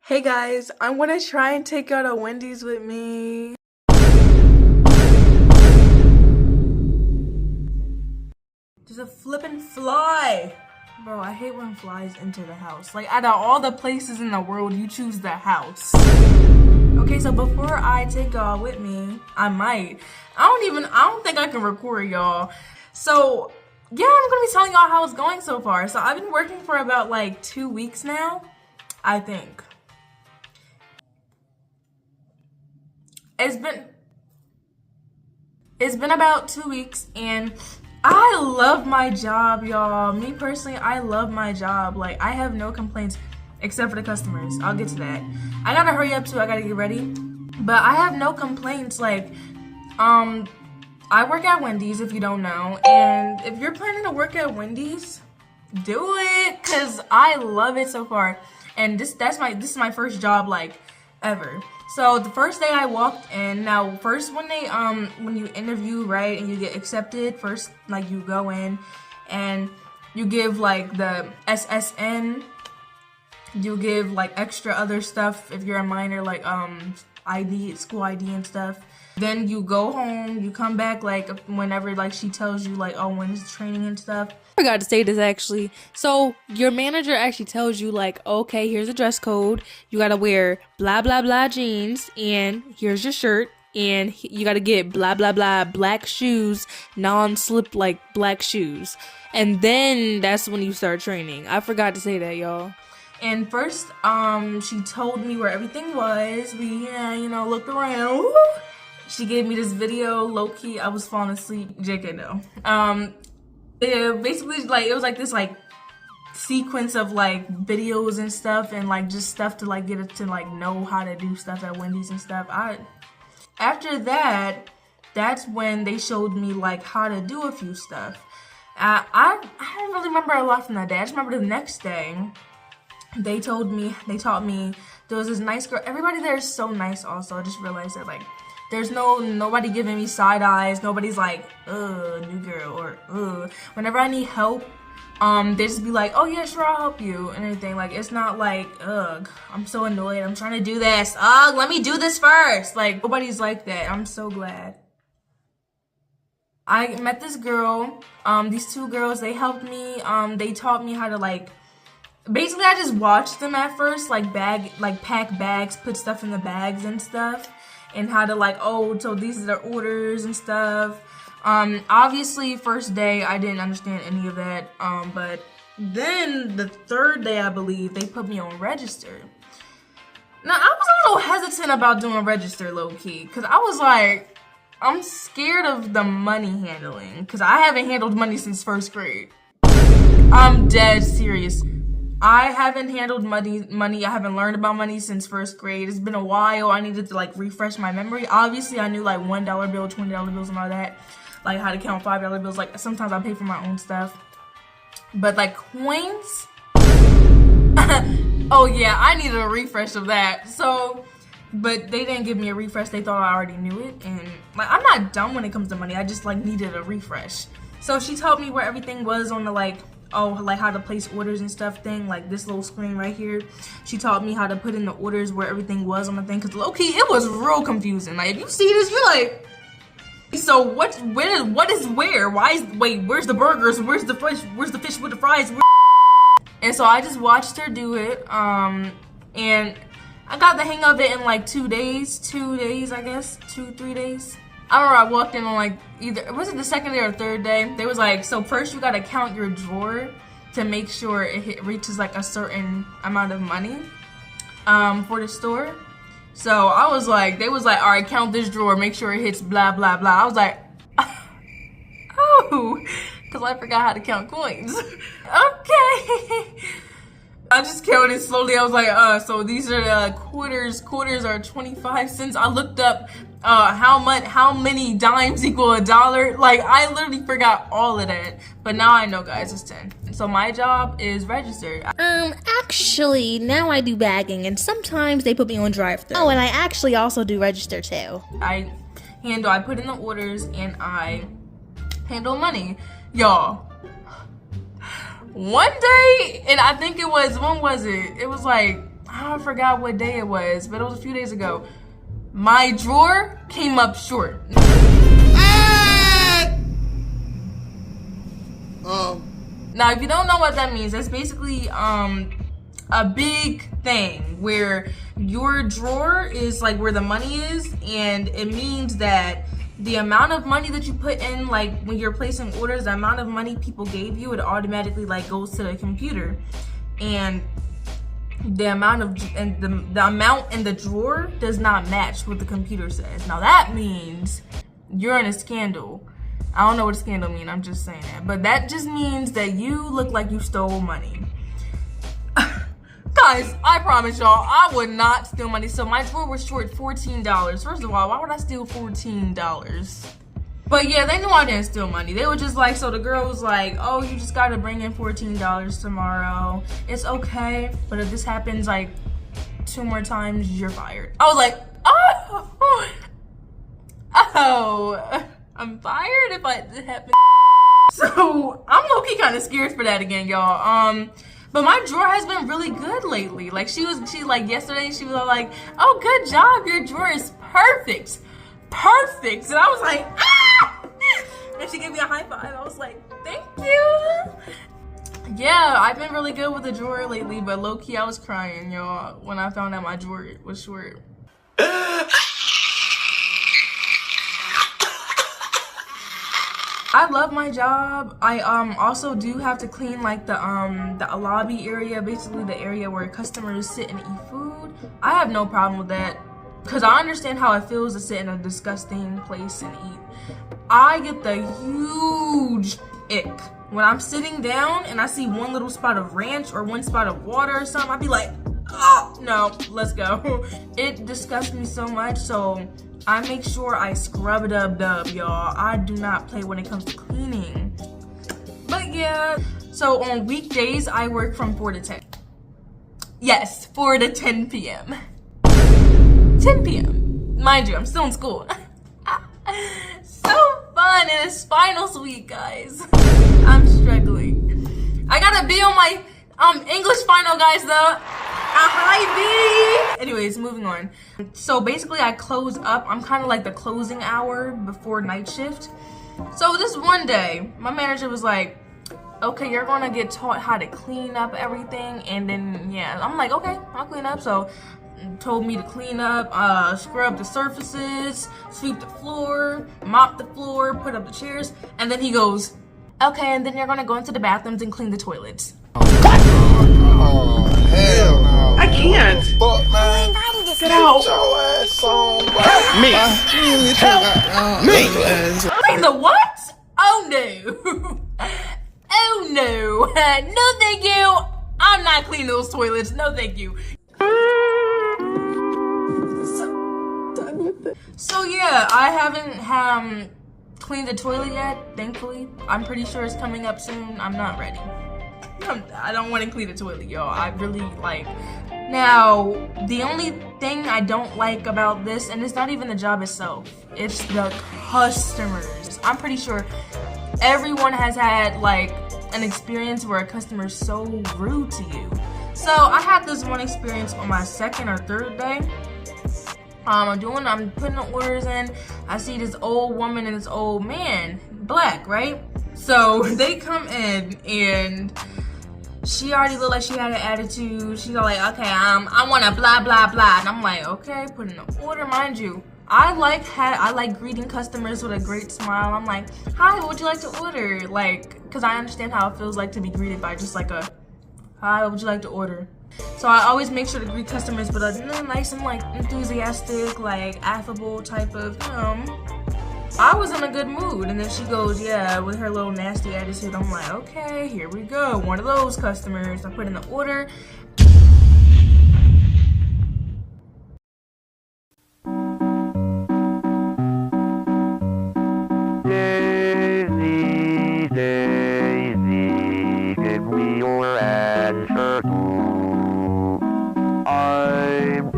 Hey guys, I'm gonna try and take out a Wendy's with me. There's a flippin' fly! Bro, I hate when flies enter the house. Like, out of all the places in the world, you choose the house. Okay, so before I take y'all with me, I don't think I can record y'all. So, yeah, I'm gonna be telling y'all how it's going so far. So, I've been working for about like 2 weeks now, I think. It's been about 2 weeks, and I love my job, y'all. Me personally, I love my job. Like, I have no complaints except for the customers. I'll get to that. I gotta hurry up too. I gotta get ready. But I have no complaints. Like, I work at Wendy's, if you don't know. And if you're planning to work at Wendy's, do it, cause I love it so far. And this is my first job, like, ever. So the first day I walked in, now first when you interview, right, and you get accepted, first, like, you go in and you give like the SSN, you give like extra other stuff if you're a minor, like ID, school ID and stuff. Then you go home, you come back like whenever like she tells you like, oh, when is training and stuff. I forgot to say this actually. So your manager actually tells you like, okay, here's a dress code. You gotta wear blah blah blah jeans, and here's your shirt, and you gotta get blah blah blah black shoes, non-slip like black shoes. And then that's when you start training. I forgot to say that, y'all. And first, she told me where everything was. We, looked around. Woo! She gave me this video, low-key, I was falling asleep, JK no. Basically, like, it was like this, like, sequence of, like, videos and stuff, and, like, just stuff to, like, get it to, like, know how to do stuff at Wendy's and stuff. After that, that's when they showed me, like, how to do a few stuff. I don't really remember a lot from that day. I just remember the next day, they taught me, there was this nice girl. Everybody there is so nice also. I just realized that, like, there's nobody giving me side eyes. Nobody's like, new girl, or whenever I need help, they just be like, oh yeah, sure, I'll help you, and everything. Like, it's not like, ugh, I'm so annoyed, I'm trying to do this. Ugh, let me do this first. Like, nobody's like that. I'm so glad. I met this girl, these two girls, they helped me, they taught me how to, like, basically I just watched them at first, like, pack bags, put stuff in the bags and stuff. And how to, like, oh, so these are the orders and stuff. Obviously, first day, I didn't understand any of that. But then the third day, I believe, they put me on register. Now, I was a little hesitant about doing register, low-key. Because I was like, I'm scared of the money handling. Because I haven't handled money since first grade. I'm dead serious. I haven't handled money. I haven't learned about money since first grade. It's been a while. I needed to, like, refresh my memory. Obviously, I knew, like, $1 bill, $20 bills, and all that. Like, how to count $5 bills. Like, sometimes I pay for my own stuff. But, like, coins? Oh, yeah, I needed a refresh of that. So, but they didn't give me a refresh. They thought I already knew it. And, like, I'm not dumb when it comes to money. I just, like, needed a refresh. So, she taught me where everything was on the, like, like how to place orders and stuff thing, like this little screen right here. She taught me how to put in the orders where everything was on the thing, because low-key it was real confusing. Like, if you see this, you're like, so what is where? Wait, where's the burgers? Where's the fish? Where's the fish with the fries? And so I just watched her do it, and I got the hang of it in like 2 days, I guess, 2-3 days. I remember I walked in on, like, was it the second day or third day? They was like, so first you gotta count your drawer to make sure it reaches, like, a certain amount of money for the store. So I was like, they was like, all right, count this drawer, make sure it hits blah, blah, blah. I was like, oh, because I forgot how to count coins. Okay. I just counted slowly. I was like, so these are quarters. Quarters are 25 cents. I looked up how many dimes equal $1. Like, I literally forgot all of that. But now I know, guys, it's 10. So my job is register. Actually, now I do bagging, and sometimes they put me on drive-thru. Oh, and I actually also do register too. I put in the orders, and I handle money. Y'all, one day, and I think it was, when was it? It was like, I forgot what day it was, but it was a few days ago. My drawer came up short. Now, if you don't know what that means, that's basically a big thing where your drawer is like where the money is, and it means that the amount of money that you put in, like when you're placing orders, the amount of money people gave you, it automatically like goes to the computer, and the amount of the amount in the drawer does not match what the computer says. Now that means you're in a scandal. I don't know what a scandal means, I'm just saying that. But that just means that you look like you stole money. Guys, I promise y'all, I would not steal money. So my drawer was short $14. First of all, why would I steal $14? But yeah, they knew I didn't steal money. They were just like, so the girl was like, oh, you just gotta bring in $14 tomorrow. It's okay, but if this happens like 2 more times, you're fired. I was like, oh. I'm fired if it happens. So I'm low-key kind of scared for that again, y'all. But my drawer has been really good lately. Like she like yesterday, she was all like, oh, good job, your drawer is perfect. Perfect. And I was like, ah! And she gave me a high five. I was like, thank you. Yeah, I've been really good with the drawer lately, but low-key I was crying, y'all, when I found out my drawer was short. I love my job. I also do have to clean like the lobby area, basically the area where customers sit and eat food. I have no problem with that because I understand how it feels to sit in a disgusting place and eat. I get the huge ick when I'm sitting down and I see one little spot of ranch or one spot of water or something. I'd be like, oh no, let's go. It disgusts me so much, so I make sure I scrub it up, y'all. I do not play when it comes to cleaning. But yeah, so on weekdays, I work from 4 to 10. Yes, 4 to 10 p.m. 10 p.m. Mind you, I'm still in school. So fun, and it's finals week, guys. I'm struggling. I gotta be on my English final, guys, though. Hi, B. Anyways, moving on. So basically, I close up. I'm kind of like the closing hour before night shift. So this one day, my manager was like, okay, you're gonna get taught how to clean up everything. And then, yeah, I'm like, okay, I'll clean up. So told me to clean up, scrub the surfaces, sweep the floor, mop the floor, put up the chairs. And then he goes, okay, and then you're gonna go into the bathrooms and clean the toilets. Oh, hell no. I can't. Fuck, man. Get out. Get your ass on, bro. Me. Help me. Clean the what? Oh no. Oh no. No thank you. I'm not cleaning those toilets. No thank you. So yeah, I haven't cleaned the toilet yet, thankfully. I'm pretty sure it's coming up soon. I'm not ready. I don't want to clean the toilet, y'all. I really like. Now, the only thing I don't like about this, and it's not even the job itself, it's the customers. I'm pretty sure everyone has had like an experience where a customer is so rude to you. So I had this one experience on my 2nd or 3rd day. I'm putting the orders in. I see this old woman and this old man, black, right? So they come in and she already looked like she had an attitude. She's all like, okay, I want a blah, blah, blah. And I'm like, okay, put in the order, mind you. I like greeting customers with a great smile. I'm like, hi, what would you like to order? Like, cause I understand how it feels like to be greeted by just like a, hi, what would you like to order? So I always make sure to greet customers with a nice and like enthusiastic, like affable type of, I was in a good mood, and then she goes, yeah, with her little nasty attitude. I'm like, okay, here we go. One of those customers. I put in the order. Daisy, Daisy, give me your answer too. I'm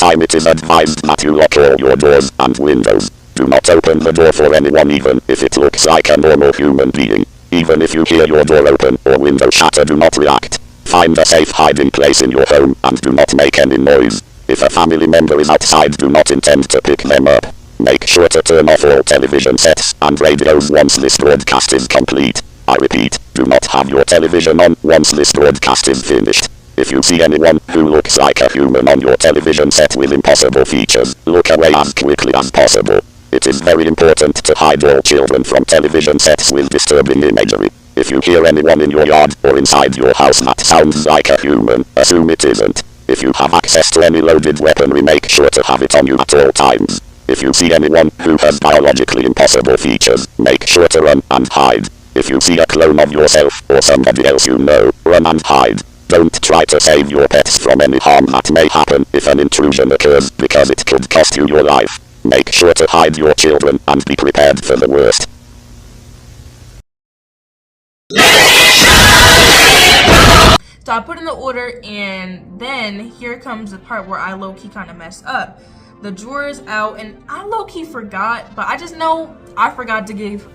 time it is advised that you lock all your doors and windows. Do not open the door for anyone even if it looks like a normal human being. Even if you hear your door open or window shatter, do not react. Find a safe hiding place in your home and do not make any noise. If a family member is outside, do not intend to pick them up. Make sure to turn off all television sets and radios once this broadcast is complete. I repeat, do not have your television on once this broadcast is finished. If you see anyone who looks like a human on your television set with impossible features, look away as quickly as possible. It is very important to hide all children from television sets with disturbing imagery. If you hear anyone in your yard or inside your house that sounds like a human, assume it isn't. If you have access to any loaded weaponry, make sure to have it on you at all times. If you see anyone who has biologically impossible features, make sure to run and hide. If you see a clone of yourself or somebody else you know, run and hide. Don't try to save your pets from any harm that may happen if an intrusion occurs, because it could cost you your life. Make sure to hide your children and be prepared for the worst. So I put in the order, and then here comes the part where I low-key kind of messed up. The drawer is out, and I low-key forgot, but I just know I forgot to give...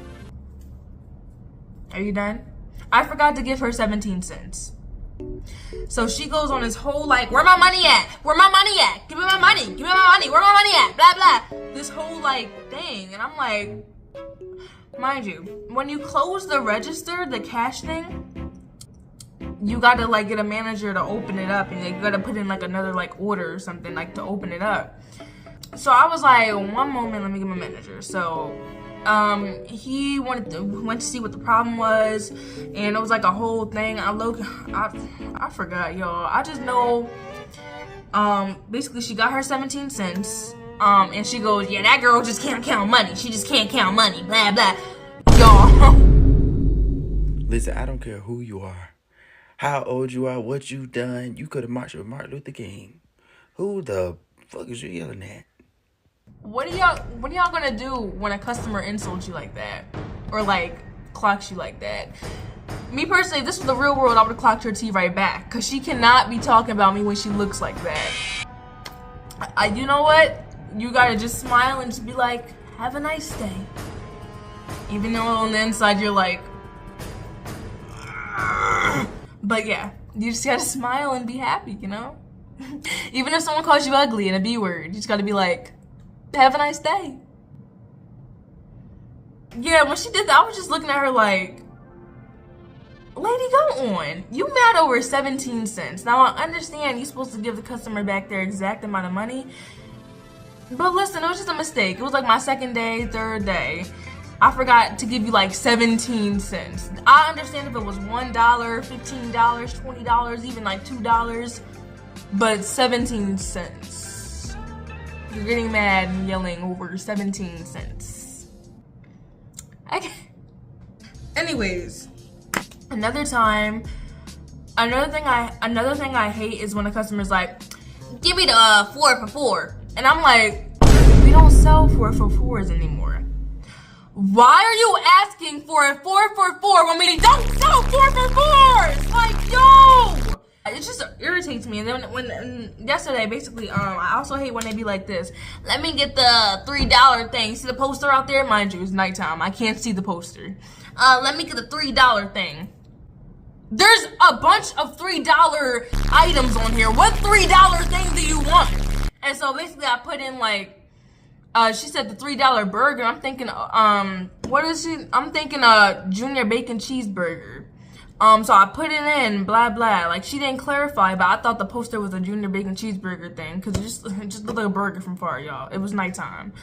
Are you done? I forgot to give her 17 cents. So she goes on this whole like, where my money at? Where my money at? Give me my money. Give me my money. Where my money at? Blah, blah. This whole like thing. And I'm like, mind you, when you close the register, the cash thing, you gotta like get a manager to open it up, and you gotta put in like another like order or something like to open it up. So I was like, one moment, let me get my manager. So he went to see what the problem was, and it was like a whole thing. I forgot, y'all. I just know basically she got her 17 cents, and she goes, yeah, that girl just can't count money. She just can't count money, blah blah. Y'all, listen, I don't care who you are, how old you are, what you done. You could have marched with Martin Luther King. Who the fuck is you yelling at? what are y'all gonna do when a customer insults you like that, or like clocks you like that? Me personally, if this was the real world, I would have clocked her T right back, cause she cannot be talking about me when she looks like that. You know what? You gotta just smile and just be like, have a nice day. Even though on the inside you're like, but yeah, you just gotta smile and be happy, you know? Even if someone calls you ugly in a B word, you just gotta be like, have a nice day. Yeah, when she did that, I was just looking at her like, lady, go on. You mad over 17 cents. Now, I understand you're supposed to give the customer back their exact amount of money, but listen, it was just a mistake. It was like my second day, third day. I forgot to give you like 17 cents. I understand if it was $1, $15, $20, even like $2, but 17 cents. You're getting mad and yelling over 17 cents. Okay. Anyways, another thing I hate is when a customer's like, give me the 4 for $4. And I'm like, we don't sell 4 for $4s anymore. Why are you asking for a 4 for $4 when we don't sell 4 for $4s? Like, yo! It just irritates me. And then when yesterday, basically, I also hate when they be like this. Let me get the $3 thing. See the poster out there? Mind you, it's nighttime. I can't see the poster. Let me get the $3 thing. There's a bunch of $3 items on here. What $3 thing do you want? And so basically, I put in like, she said the $3 burger. I'm thinking, what is she? I'm thinking a junior bacon cheeseburger. So I put it in, blah, blah. Like, she didn't clarify, but I thought the poster was a junior bacon cheeseburger thing, because it just looked like a burger from far, y'all. It was nighttime.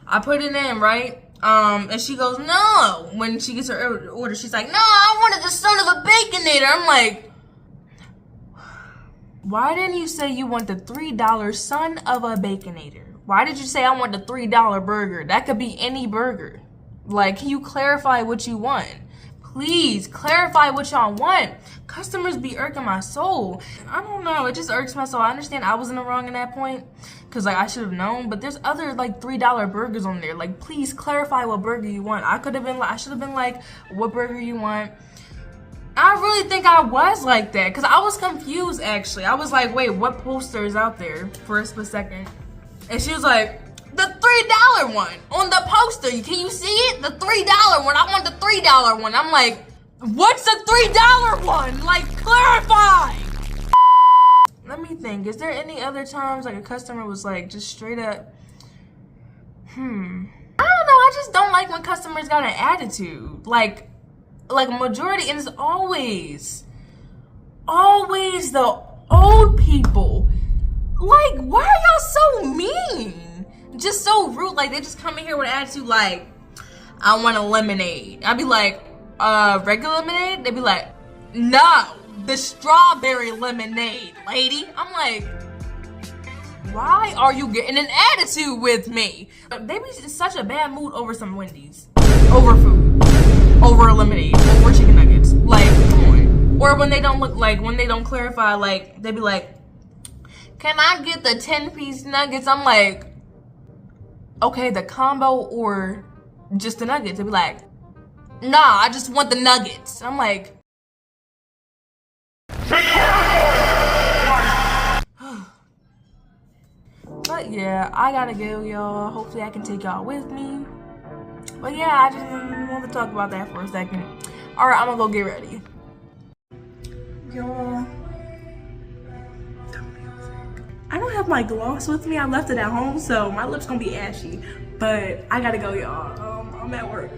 I put it in, right? And she goes, no. When she gets her order, she's like, no, I wanted the son of a baconator. I'm like, why didn't you say you want the $3 son of a baconator? Why did you say I want the $3 burger? That could be any burger. Like, can you clarify what you want? Please clarify what y'all want. Customers be irking my soul. I don't know, it just irks my soul. I understand I was in the wrong in that point, because like I should have known, but there's other like $3 burgers on there. Like, please clarify what burger you want. I should have been like, what burger you want? I really think I was like that, because I was confused actually. I was like, wait, what poster is out there for a split second? And she was like, the $3 one on the poster. Can you see it? The $3 one. I want the $3 one. I'm like, what's the $3 one? Like, clarify. Let me think. Is there any other times like a customer was like just straight up, I don't know. I just don't like when customers got an attitude. Like a majority, and it's always the old people. Like, why are y'all so mean? Just so rude. Like, they just come in here with an attitude like, I want a lemonade. I'd be like, regular lemonade? They'd be like, no, the strawberry lemonade, lady. I'm like, why are you getting an attitude with me? They be in such a bad mood over some Wendy's. Over food. Over lemonade. Over chicken nuggets. Like, come on. Or when they don't clarify, like, they be like, can I get the 10-piece nuggets? I'm like, okay, the combo or just the nuggets? They be like, nah, I just want the nuggets. I'm like, but yeah, I gotta go, y'all. Hopefully I can take y'all with me. But yeah, I just want to talk about that for a second. Alright, I'm gonna go get ready. Y'all, I don't have my gloss with me. I left it at home, so my lips gonna be ashy. But I gotta go, y'all. I'm at work.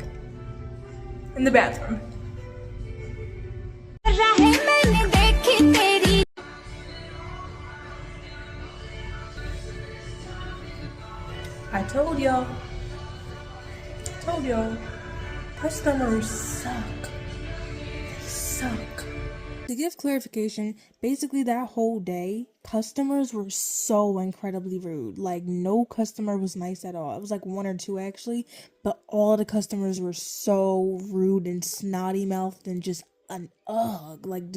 In the bathroom. I told y'all. Customers suck. They suck. To give clarification, basically that whole day, customers were so incredibly rude. Like, no customer was nice at all. It was like one or two actually, but all the customers were so rude and snotty mouthed and just like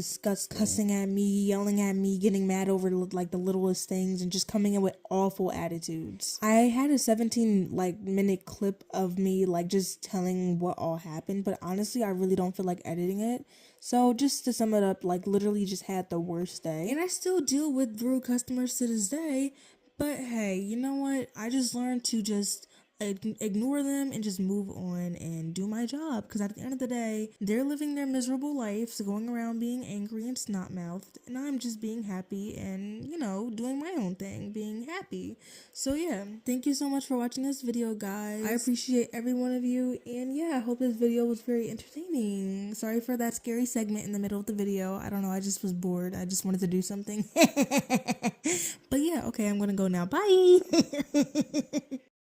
cussing at me, yelling at me, getting mad over like the littlest things, and just coming in with awful attitudes. I had a 17-minute clip of me like just telling what all happened, but honestly I really don't feel like editing it. So just to sum it up, like literally just had the worst day. And I still deal with rude customers to this day, but hey, you know what? I just learned to just ignore them and just move on and do my job, because at the end of the day they're living their miserable lives, going around being angry and snot-mouthed, and I'm just being happy and, you know, doing my own thing, being happy. So yeah, thank you so much for watching this video, guys. I appreciate every one of you, and yeah, I hope this video was very entertaining. Sorry for that scary segment in the middle of the video. I don't know, I just was bored. I just wanted to do something. But yeah, okay, I'm gonna go now. Bye.